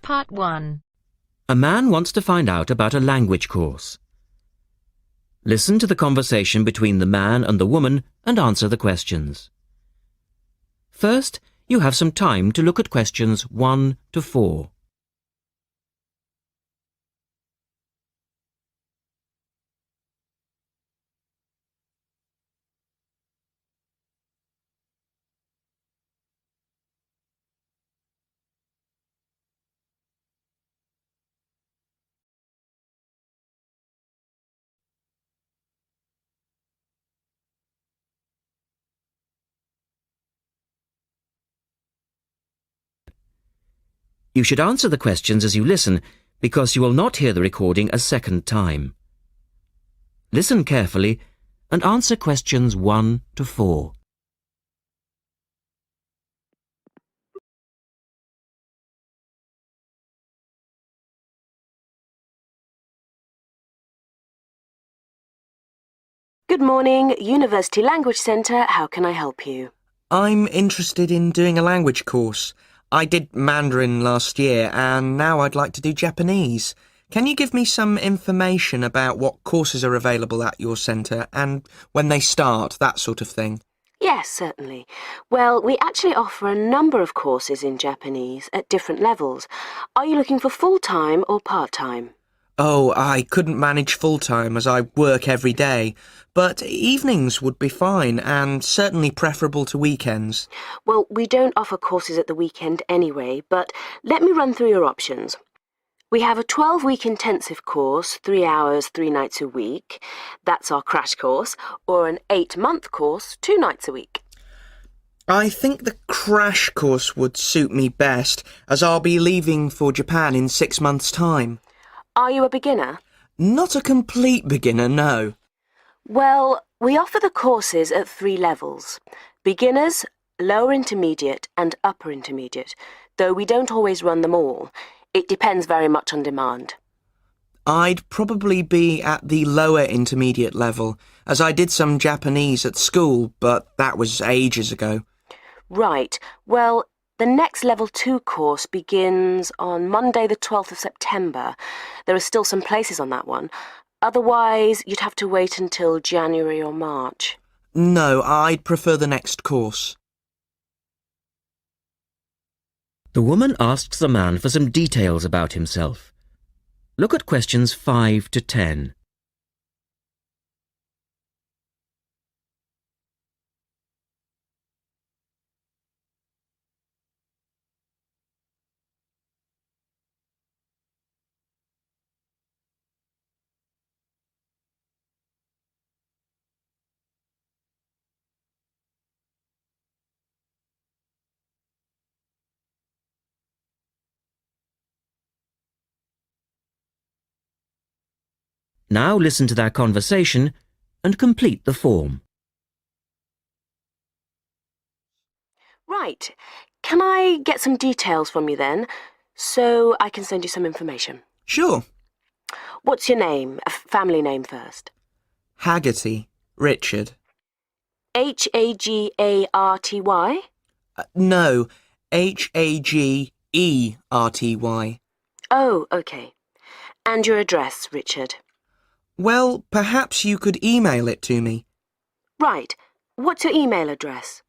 Part 1. A man wants to find out about a language course. Listen to the conversation between the man and the woman and answer the questions. First, you have some time to look at questions 1 to 4. You should answer the questions as you listen, because you will not hear the recording a second time. Listen carefully and answer questions 1 to 4. Good morning, University Language Centre. How can I help you? I'm interested in doing a language course. I did Mandarin last year and now I'd like to do Japanese. Can you give me some information about what courses are available at your centre and when they start, that sort of thing? Yes, certainly. Well, we actually offer a number of courses in Japanese at different levels. Are you looking for full-time or part-time? Oh, I couldn't manage full-time as I work every day, but evenings would be fine and certainly preferable to weekends. Well, we don't offer courses at the weekend anyway, but let me run through your options. We have a 12-week intensive course, 3 hours, 3 nights a week. That's our crash course, or an 8-month course, 2 nights a week. I think the crash course would suit me best, as I'll be leaving for Japan in 6 months' time. Are you a beginner? Not a complete beginner, no. Well, we offer the courses at 3 levels. Beginners, lower intermediate and upper intermediate, though we don't always run them all. It depends very much on demand. I'd probably be at the lower intermediate level, as I did some Japanese at school, but that was ages ago. Right. Well, the next Level 2 course begins on Monday the 12th of September. There are still some places on that one. Otherwise, you'd have to wait until January or March. No, I'd prefer the next course. The woman asks the man for some details about himself. Look at questions 5 to 10. Now listen to their conversation and complete the form. Right. Can I get some details from you then, so I can send you some information? Sure. What's your name? A family name first. Haggerty. Richard. Hagarty? No, Hagerty. Oh, okay. And your address, Richard? Well, perhaps you could email it to me. Right. What's your email address?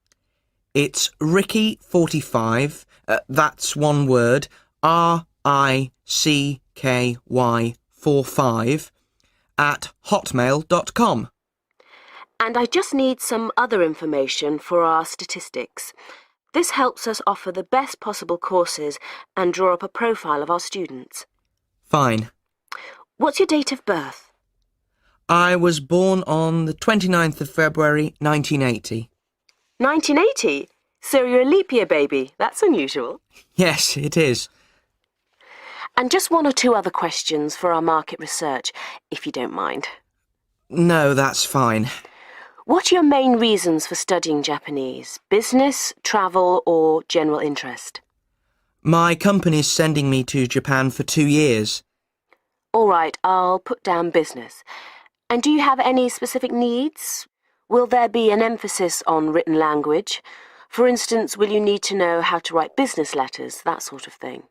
It's Ricky45, that's one word, RICKY45, at hotmail.com. And I just need some other information for our statistics. This helps us offer the best possible courses and draw up a profile of our students. Fine. What's your date of birth? I was born on the 29th of February, 1980. 1980? So you're a leap year baby. That's unusual. Yes, it is. And just 1 or 2 other questions for our market research, if you don't mind. No, that's fine. What are your main reasons for studying Japanese? Business, travel, or general interest? My company's sending me to Japan for 2 years. All right, I'll put down business. And do you have any specific needs? Will there be an emphasis on written language? For instance, will you need to know how to write business letters, that sort of thing?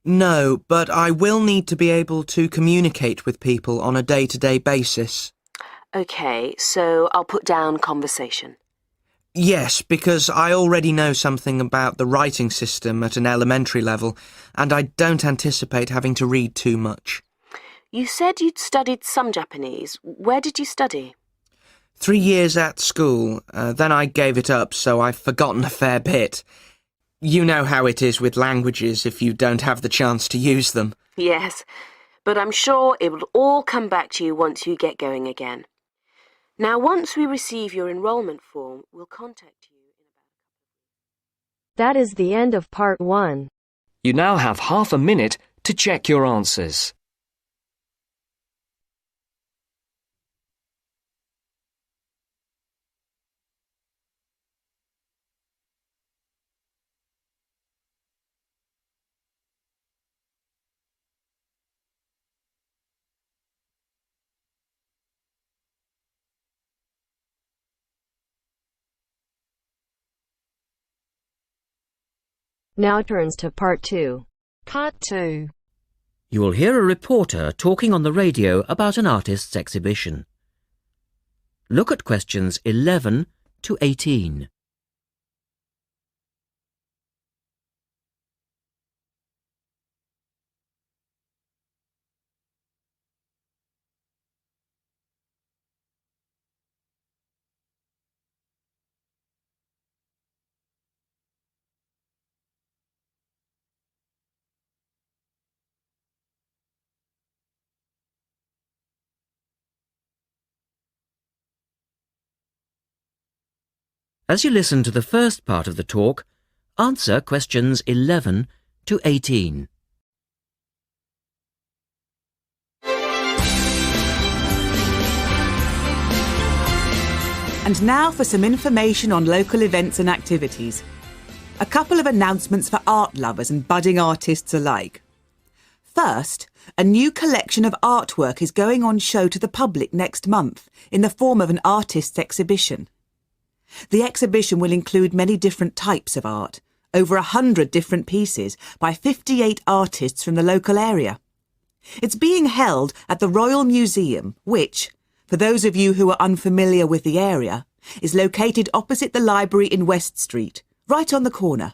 No, but I will need to be able to communicate with people on a day-to-day basis. Okay, so I'll put down conversation. Yes, because I already know something about the writing system at an elementary level, and I don't anticipate having to read too much. You said you'd studied some Japanese. Where did you study? 3 years at school, then I gave it up, so I've forgotten a fair bit. You know how it is with languages if you don't have the chance to use them. Yes, but I'm sure it will all come back to you once you get going again. Now, once we receive your enrolment form, we'll contact you in about... That is the end of part 1. You now have half a minute to check your answers. Now turns to part 2. Part 2. You will hear a reporter talking on the radio about an artist's exhibition. Look at questions 11 to 18. As you listen to the first part of the talk, answer questions 11 to 18. And now for some information on local events and activities. A couple of announcements for art lovers and budding artists alike. First, a new collection of artwork is going on show to the public next month in the form of an artist's exhibition. The exhibition will include many different types of art, over 100 different pieces by 58 artists from the local area. It's being held at the Royal Museum, which, for those of you who are unfamiliar with the area, is located opposite the library in West Street, right on the corner.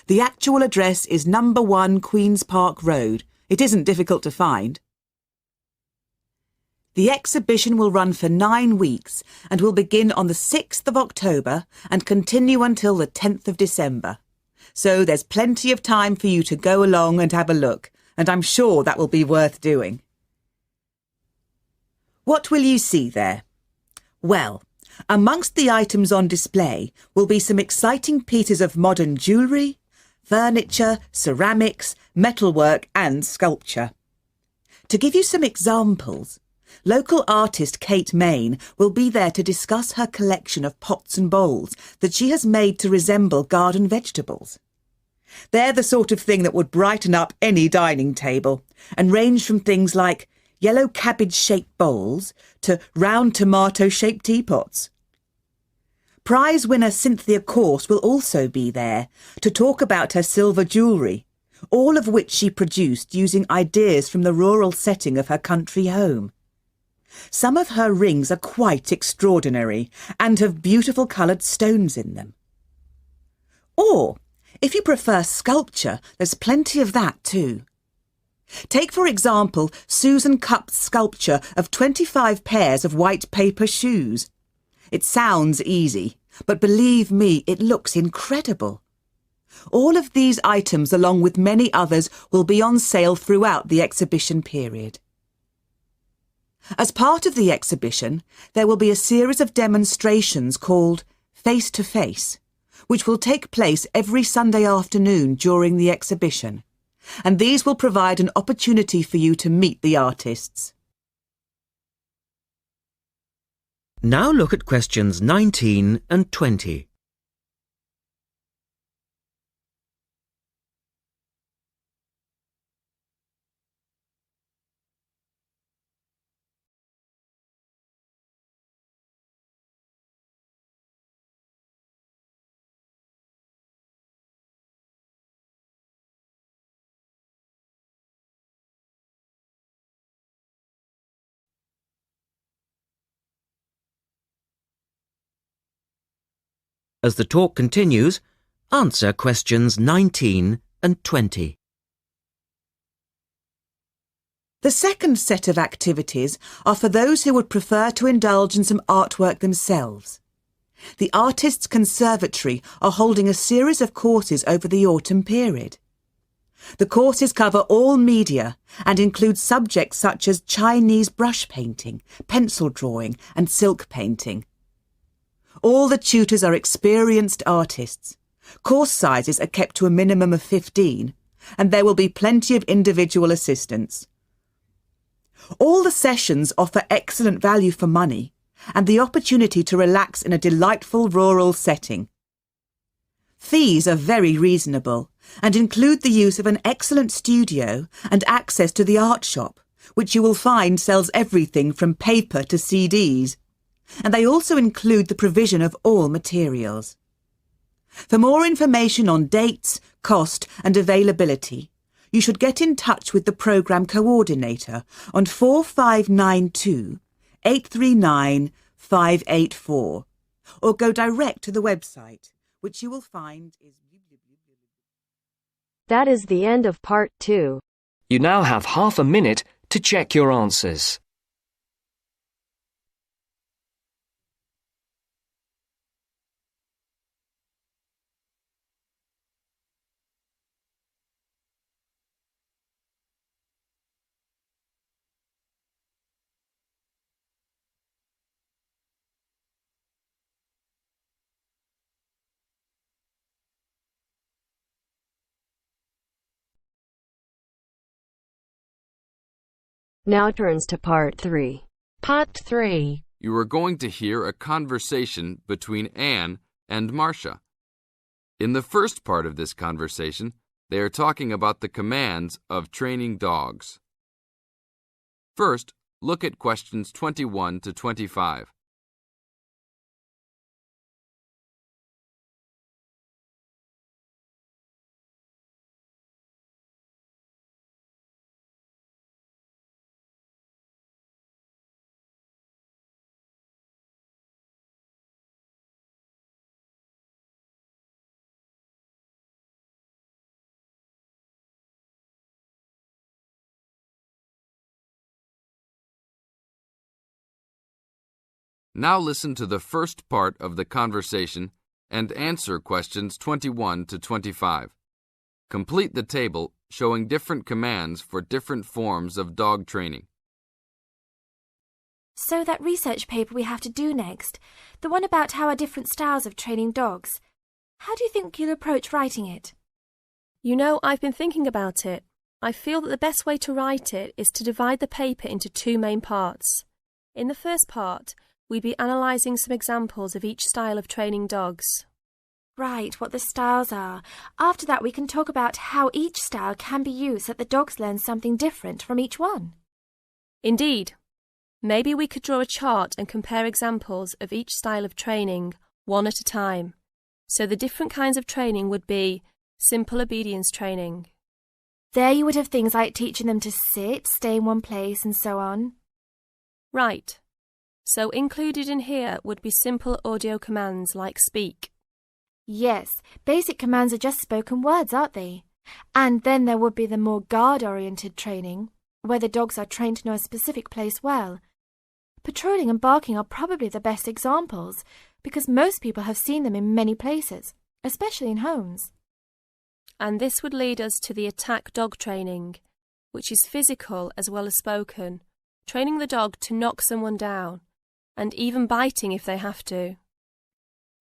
The actual address is number 1 Queen's Park Road. It isn't difficult to find. The exhibition will run for 9 weeks and will begin on the 6th of October and continue until the 10th of December. So there's plenty of time for you to go along and have a look, and I'm sure that will be worth doing. What will you see there? Well, amongst the items on display will be some exciting pieces of modern jewellery, furniture, ceramics, metalwork and sculpture. To give you some examples, local artist Kate Main will be there to discuss her collection of pots and bowls that she has made to resemble garden vegetables. They're the sort of thing that would brighten up any dining table and range from things like yellow cabbage-shaped bowls to round tomato-shaped teapots. Prize winner Cynthia Corse will also be there to talk about her silver jewellery, all of which she produced using ideas from the rural setting of her country home. Some of her rings are quite extraordinary and have beautiful coloured stones in them. Or, if you prefer sculpture, there's plenty of that too. Take, for example, Susan Cupp's sculpture of 25 pairs of white paper shoes. It sounds easy, but believe me, it looks incredible. All of these items, along with many others, will be on sale throughout the exhibition period. As part of the exhibition, there will be a series of demonstrations called Face to Face, which will take place every Sunday afternoon during the exhibition, and these will provide an opportunity for you to meet the artists. Now look at questions 19 and 20. As the talk continues, answer questions 19 and 20. The second set of activities are for those who would prefer to indulge in some artwork themselves. The Artists' Conservatory are holding a series of courses over the autumn period. The courses cover all media and include subjects such as Chinese brush painting, pencil drawing and silk painting. All the tutors are experienced artists. Course sizes are kept to a minimum of 15, and there will be plenty of individual assistance. All the sessions offer excellent value for money and the opportunity to relax in a delightful rural setting. Fees are very reasonable and include the use of an excellent studio and access to the art shop, which you will find sells everything from paper to CDs. And they also include the provision of all materials. For more information on dates, cost and availability, you should get in touch with the programme coordinator on 4592 839 584 or go direct to the website, which you will find is... That is the end of part 2. You now have half a minute to check your answers. Now turns to part 3. Part 3. You are going to hear a conversation between Anne and Marcia. In the first part of this conversation, they are talking about the commands of training dogs. First, look at questions 21 to 25. Now listen to the first part of the conversation and answer questions 21 to 25. Complete the table showing different commands for different forms of dog training. So that research paper we have to do next, the one about how are different styles of training dogs, how do you think you'll approach writing it? You know, I've been thinking about it. I feel that the best way to write it is to divide the paper into two main parts. In the first part, we'd be analysing some examples of each style of training dogs. Right, what the styles are. After that we can talk about how each style can be used so that the dogs learn something different from each one. Indeed. Maybe we could draw a chart and compare examples of each style of training, one at a time. So the different kinds of training would be simple obedience training. There you would have things like teaching them to sit, stay in one place and so on. Right. So included in here would be simple audio commands like speak. Yes, basic commands are just spoken words, aren't they? And then there would be the more guard-oriented training, where the dogs are trained to know a specific place well. Patrolling and barking are probably the best examples, because most people have seen them in many places, especially in homes. And this would lead us to the attack dog training, which is physical as well as spoken, training the dog to knock someone down, and even biting if they have to.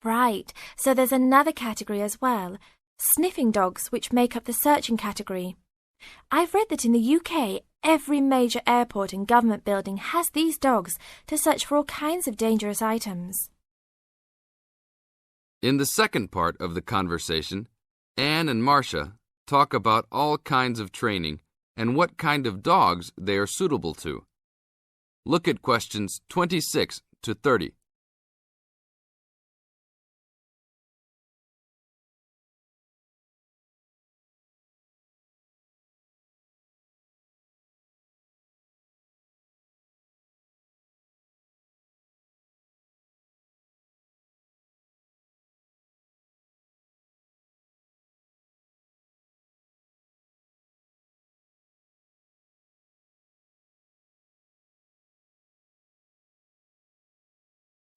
Right, so there's another category as well, sniffing dogs, which make up the searching category. I've read that in the UK, every major airport and government building has these dogs to search for all kinds of dangerous items. In the second part of the conversation, Anne and Marcia talk about all kinds of training and what kind of dogs they are suitable to. Look at questions 26 to 30.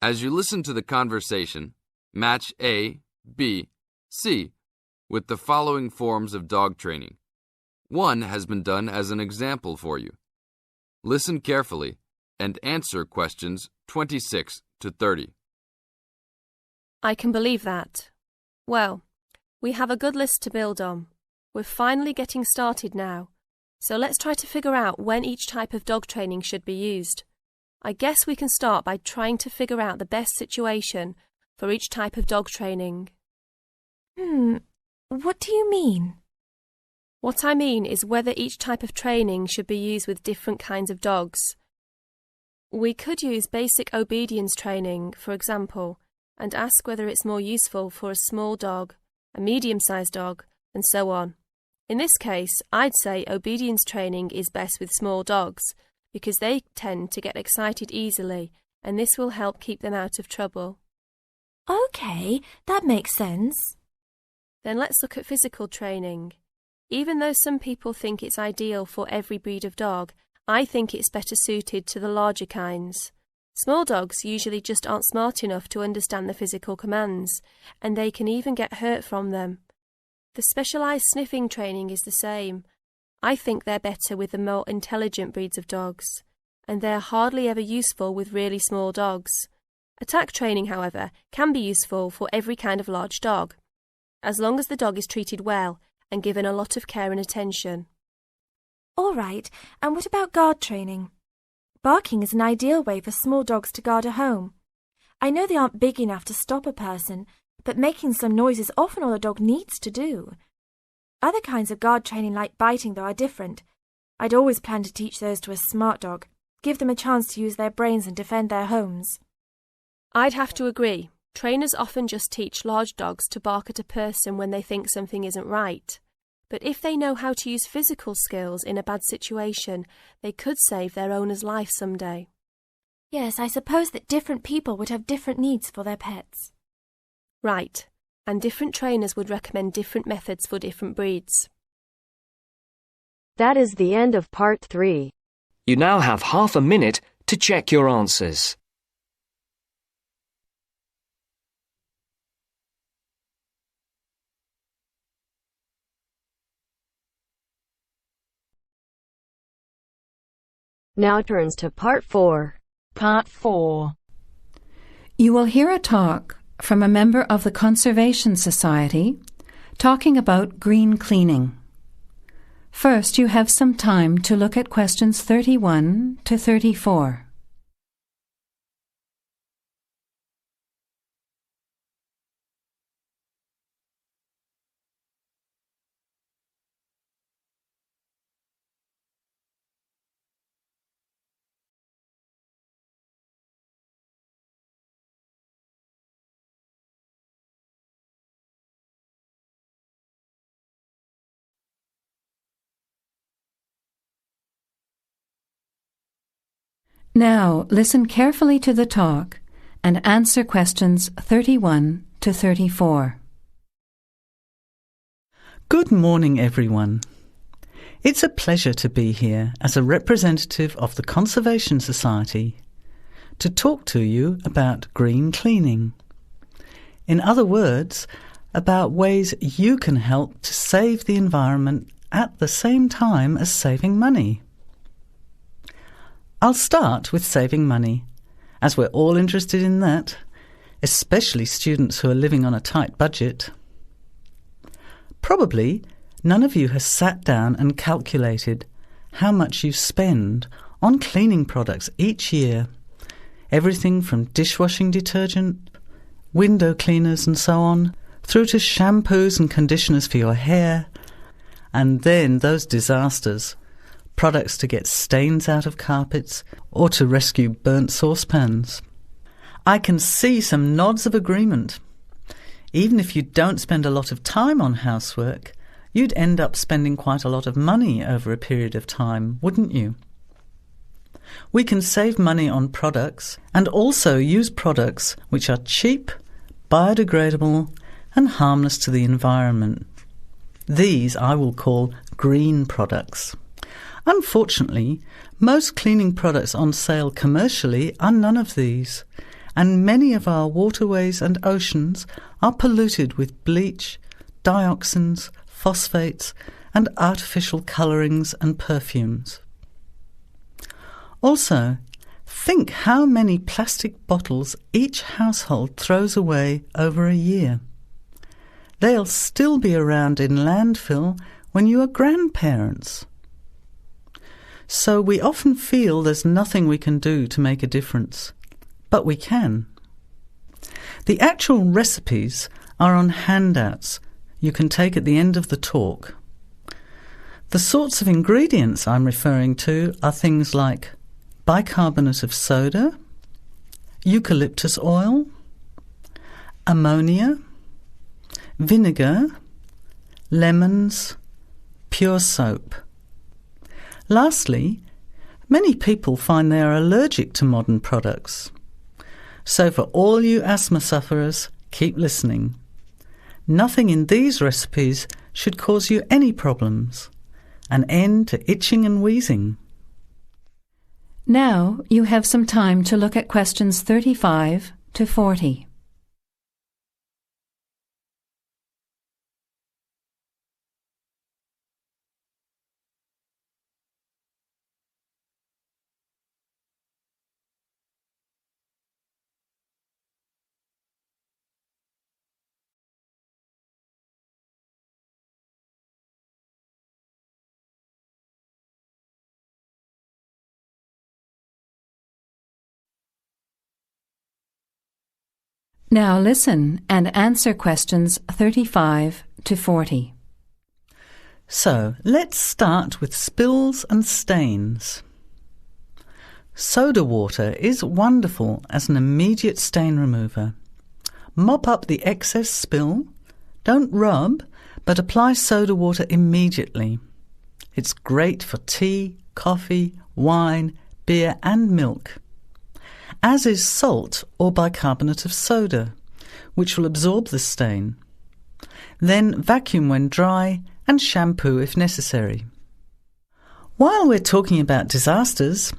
As you listen to the conversation, match A, B, C with the following forms of dog training. One has been done as an example for you. Listen carefully and answer questions 26 to 30. I can believe that. Well, we have a good list to build on. We're finally getting started now, so let's try to figure out when each type of dog training should be used. I guess we can start by trying to figure out the best situation for each type of dog training. What do you mean? What I mean is whether each type of training should be used with different kinds of dogs. We could use basic obedience training, for example, and ask whether it's more useful for a small dog, a medium-sized dog, and so on. In this case, I'd say obedience training is best with small dogs, because they tend to get excited easily, and this will help keep them out of trouble. Okay, that makes sense. Then let's look at physical training. Even though some people think it's ideal for every breed of dog, I think it's better suited to the larger kinds. Small dogs usually just aren't smart enough to understand the physical commands, and they can even get hurt from them. The specialised sniffing training is the same. I think they're better with the more intelligent breeds of dogs, and they're hardly ever useful with really small dogs. Attack training, however, can be useful for every kind of large dog, as long as the dog is treated well and given a lot of care and attention. All right, and what about guard training? Barking is an ideal way for small dogs to guard a home. I know they aren't big enough to stop a person, but making some noise is often all a dog needs to do. Other kinds of guard training like biting, though, are different. I'd always plan to teach those to a smart dog, give them a chance to use their brains and defend their homes. I'd have to agree. Trainers often just teach large dogs to bark at a person when they think something isn't right. But if they know how to use physical skills in a bad situation, they could save their owner's life someday. Yes, I suppose that different people would have different needs for their pets. Right, and different trainers would recommend different methods for different breeds. That is the end of part 3. You now have half a minute to check your answers. Now turns to part 4. Part 4. You will hear a talk from a member of the Conservation Society talking about green cleaning. First, you have some time to look at questions 31 to 34. Now, listen carefully to the talk and answer questions 31 to 34. Good morning, everyone. It's a pleasure to be here as a representative of the Conservation Society to talk to you about green cleaning. In other words, about ways you can help to save the environment at the same time as saving money. I'll start with saving money, as we're all interested in that, especially students who are living on a tight budget. Probably none of you has sat down and calculated how much you spend on cleaning products each year, everything from dishwashing detergent, window cleaners and so on, through to shampoos and conditioners for your hair, and then those disasters, products to get stains out of carpets or to rescue burnt saucepans. I can see some nods of agreement. Even if you don't spend a lot of time on housework, you'd end up spending quite a lot of money over a period of time, wouldn't you? We can save money on products and also use products which are cheap, biodegradable and harmless to the environment. These I will call green products. Unfortunately, most cleaning products on sale commercially are none of these, and many of our waterways and oceans are polluted with bleach, dioxins, phosphates, and artificial colourings and perfumes. Also, think how many plastic bottles each household throws away over a year. They'll still be around in landfill when you are grandparents. So we often feel there's nothing we can do to make a difference, but we can. The actual recipes are on handouts you can take at the end of the talk. The sorts of ingredients I'm referring to are things like bicarbonate of soda, eucalyptus oil, ammonia, vinegar, lemons, pure soap. Lastly, many people find they are allergic to modern products. So for all you asthma sufferers, keep listening. Nothing in these recipes should cause you any problems. An end to itching and wheezing. Now you have some time to look at questions 35 to 40. Now listen and answer questions 35 to 40. So, let's start with spills and stains. Soda water is wonderful as an immediate stain remover. Mop up the excess spill. Don't rub, but apply soda water immediately. It's great for tea, coffee, wine, beer and milk. As is salt or bicarbonate of soda, which will absorb the stain. Then vacuum when dry and shampoo if necessary. While we're talking about disasters,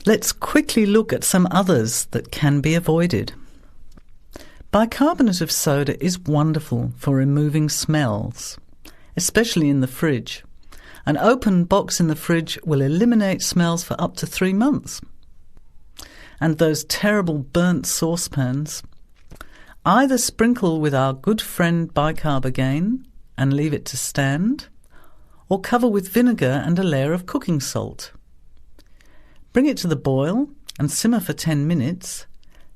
let's quickly look at some others that can be avoided. Bicarbonate of soda is wonderful for removing smells, especially in the fridge. An open box in the fridge will eliminate smells for up to 3 months. And those terrible burnt saucepans, either sprinkle with our good friend bicarb again and leave it to stand, or cover with vinegar and a layer of cooking salt. Bring it to the boil and simmer for 10 minutes,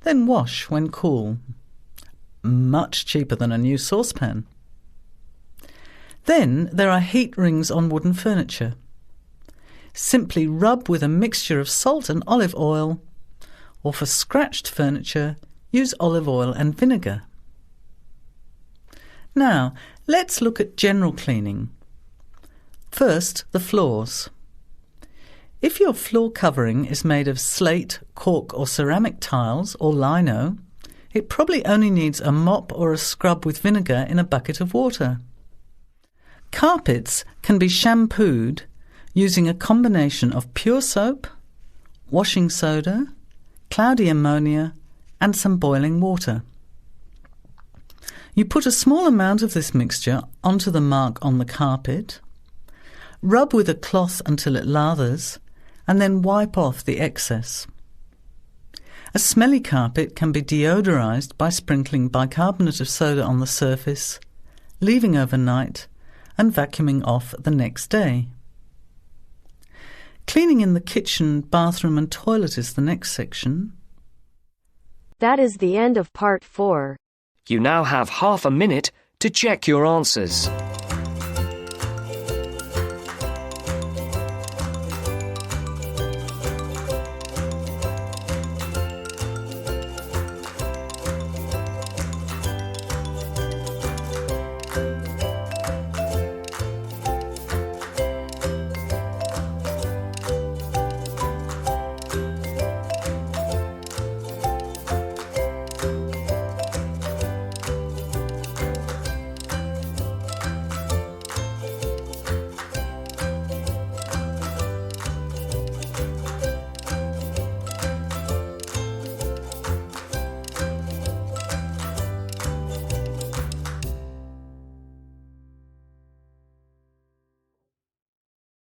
then wash when cool. Much cheaper than a new saucepan. Then there are heat rings on wooden furniture. Simply rub with a mixture of salt and olive oil, or for scratched furniture, use olive oil and vinegar. Now, let's look at general cleaning. First, the floors. If your floor covering is made of slate, cork or ceramic tiles or lino, it probably only needs a mop or a scrub with vinegar in a bucket of water. Carpets can be shampooed using a combination of pure soap, washing soda, cloudy ammonia and some boiling water. You put a small amount of this mixture onto the mark on the carpet, rub with a cloth until it lathers, and then wipe off the excess. A smelly carpet can be deodorized by sprinkling bicarbonate of soda on the surface, leaving overnight, and vacuuming off the next day. Cleaning in the kitchen, bathroom and toilet is the next section. That is the end of part 4. You now have half a minute to check your answers.